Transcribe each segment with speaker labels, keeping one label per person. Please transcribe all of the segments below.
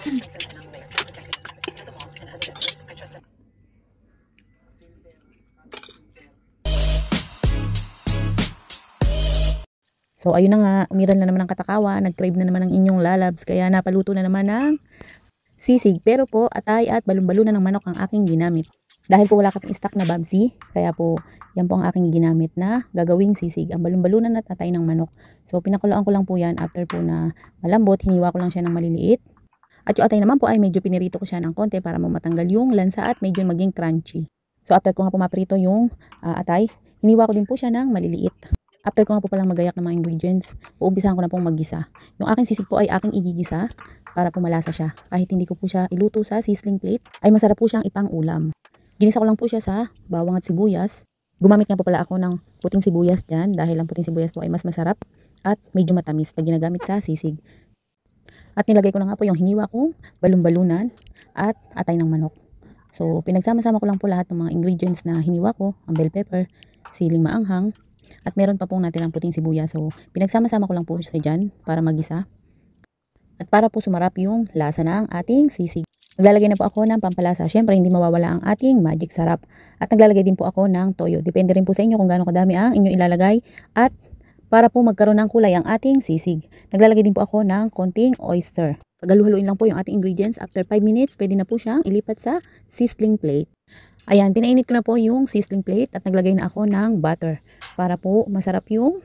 Speaker 1: So ayun na nga, umiral na naman ang katakawan, nag-crave na naman ang inyong lalabs, kaya napaluto na naman ng sisig. Pero po, atay at balon-balunan ng manok ang aking ginamit. Dahil po wala kaming stock na babsi, kaya po yan po ang aking ginamit na gagawing sisig, ang balon-balunan at atay ng manok. So pinakuloan ko lang po yan after po na malambot, hiniwa ko lang siya ng maliliit. At yung atay naman po ay medyo pinirito ko siya ng konti para matanggal yung lansa at medyo maging crunchy. So after ko nga po maprito yung atay, hiniwa ko din po siya ng maliliit. After ko nga po palang magayak ng mga ingredients, uumpisahan ko na pong maggisa. Yung aking sisig po ay aking igigisa para po malasa siya. Kahit hindi ko po siya iluto sa sizzling plate, ay masarap po siyang ipang ulam. Ginisa ko lang po siya sa bawang at sibuyas. Gumamit nga po pala ako ng puting sibuyas dyan dahil ang puting sibuyas po ay mas masarap at medyo matamis pag ginagamit sa sisig. At nilagay ko na nga po yung hiniwa kong balon-balunan at atay ng manok. So pinagsama-sama ko lang po lahat ng mga ingredients na hiniwa ko, ang bell pepper, siling maanghang, at meron pa pong natin ang puting sibuyas. So pinagsama-sama ko lang po siya dyan para magisa. At para po sumarap yung lasa ng ating sisig. Naglalagay na po ako ng pampalasa. Syempre hindi mawawala ang ating magic sarap. At naglalagay din po ako ng toyo. Depende rin po sa inyo kung gaano kadami ang inyo ilalagay. At para po magkaroon ng kulay ang ating sisig, naglalagay din po ako ng konting oyster. Paghalu-haluin lang po yung ating ingredients. After 5 minutes, pwede na po siyang ilipat sa sizzling plate. Ayan, pinainit ko na po yung sizzling plate at naglagay na ako ng butter para po masarap yung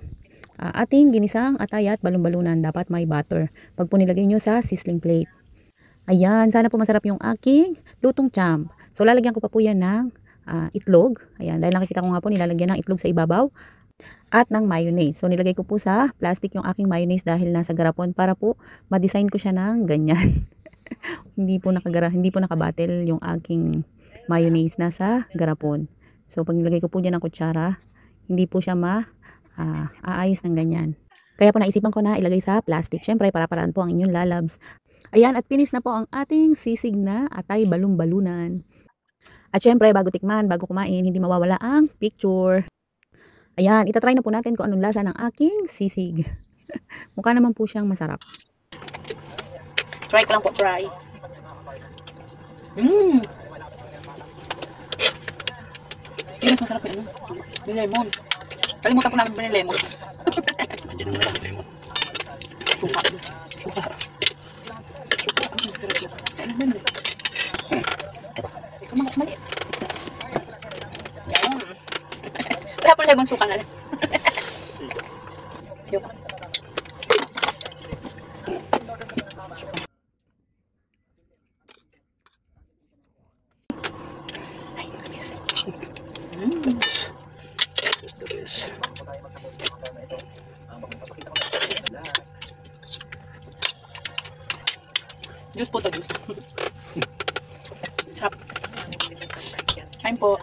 Speaker 1: ating ginisang atay at balon-balunan. Dapat may butter pag po nilagay nyo sa sizzling plate. Ayan, sana po masarap yung aking lutong champ. So lalagyan ko pa po yan ng itlog. Ayan, dahil nakikita ko nga po nilalagyan ng itlog sa ibabaw at ng mayonnaise. So nilagay ko po sa plastic yung aking mayonnaise dahil nasa garapon para po ma-design ko siya ng ganyan. hindi po nakabattle yung aking mayonnaise nasa garapon. So pag nilagay ko po dyan ng kutsara, hindi po siya aayos ng ganyan. Kaya po naisipan ko na ilagay sa plastic. Syempre para-paraan po ang inyong lalabs. Ayan, at finish na po ang ating sisig na atay balon-balunan. At syempre bago tikman, bago kumain, hindi mawawala ang picture. Ayan, itatry na po natin kung anong lasa ng aking sisig. Mukha naman po siyang masarap. Try ko lang po, try. Mas masarap yung yung lemon. Kalimutan ko namin ba yung lemon.
Speaker 2: Nandiyan mo lang lemon.
Speaker 1: Suka. Suka. Kumakas maliit. Yan. Wala po lemon, suka na lang. Yuka. Ay, tamis. Juice po to, juice. Sarap. Kain po.